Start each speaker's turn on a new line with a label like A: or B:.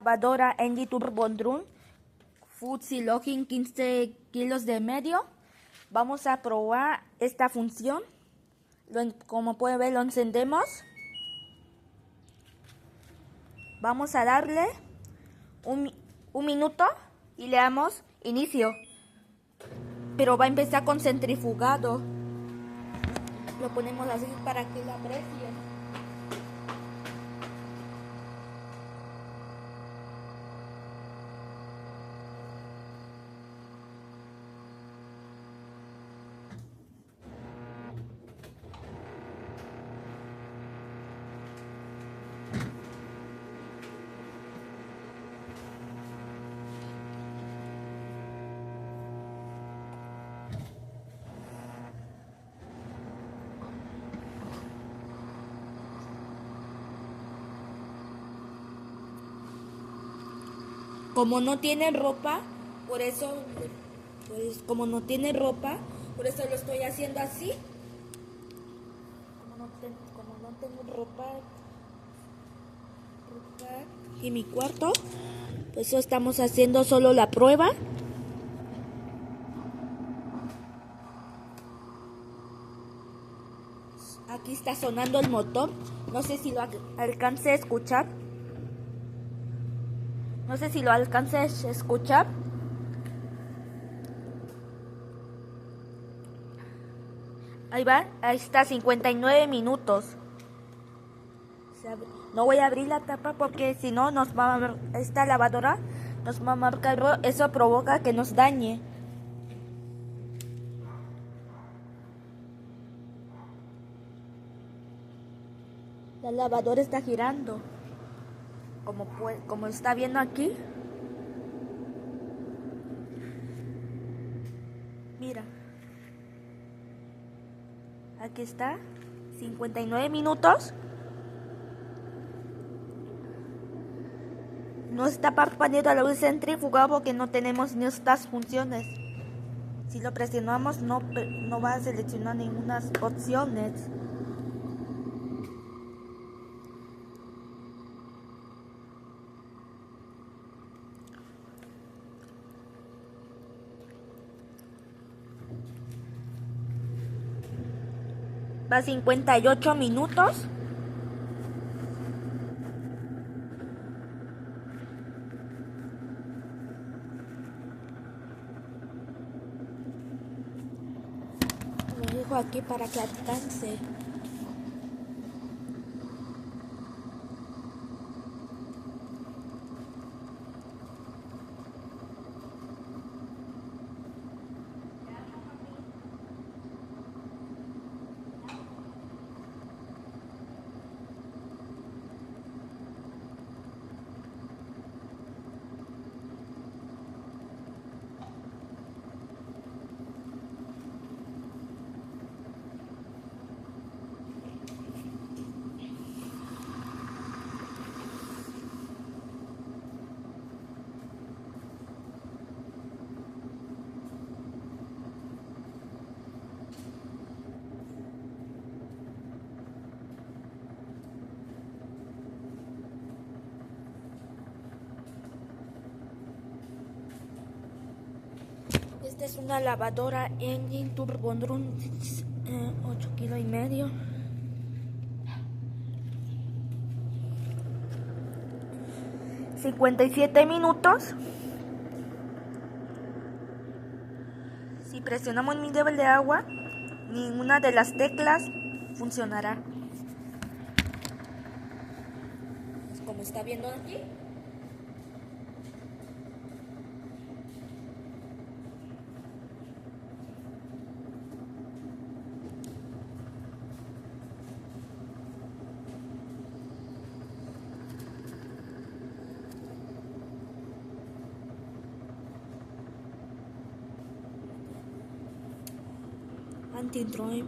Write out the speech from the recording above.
A: lavadora Engie Turbo Drum Foodsie Login 15 kilos de medio. Vamos a probar esta función. Como pueden ver, lo encendemos. Vamos a darle un minuto y le damos inicio. Pero va a empezar con centrifugado. Lo ponemos así para que lo aprecien. Como no tiene ropa, por eso lo estoy haciendo así. Como no tengo ropa en mi cuarto, pues eso estamos haciendo solo la prueba. Aquí está sonando el motor. No sé si lo alcance a escuchar. Ahí va, ahí está, 59 minutos. No voy a abrir la tapa porque si no esta lavadora nos va a marcar, eso provoca que nos dañe. La lavadora está girando. Como está viendo aquí. Mira. Aquí está. 59 minutos. No está parpadeando la luz centrífuga porque no tenemos ni estas funciones. Si lo presionamos no va a seleccionar ninguna opciones. Va 58 minutos. Lo dejo aquí para que alcance. Esta es una lavadora Engie Turbo Drum 8 kilos y medio. $57 minutos. Si presionamos el nivel de agua, ninguna de las teclas funcionará. Como está viendo aquí. Anti-Droid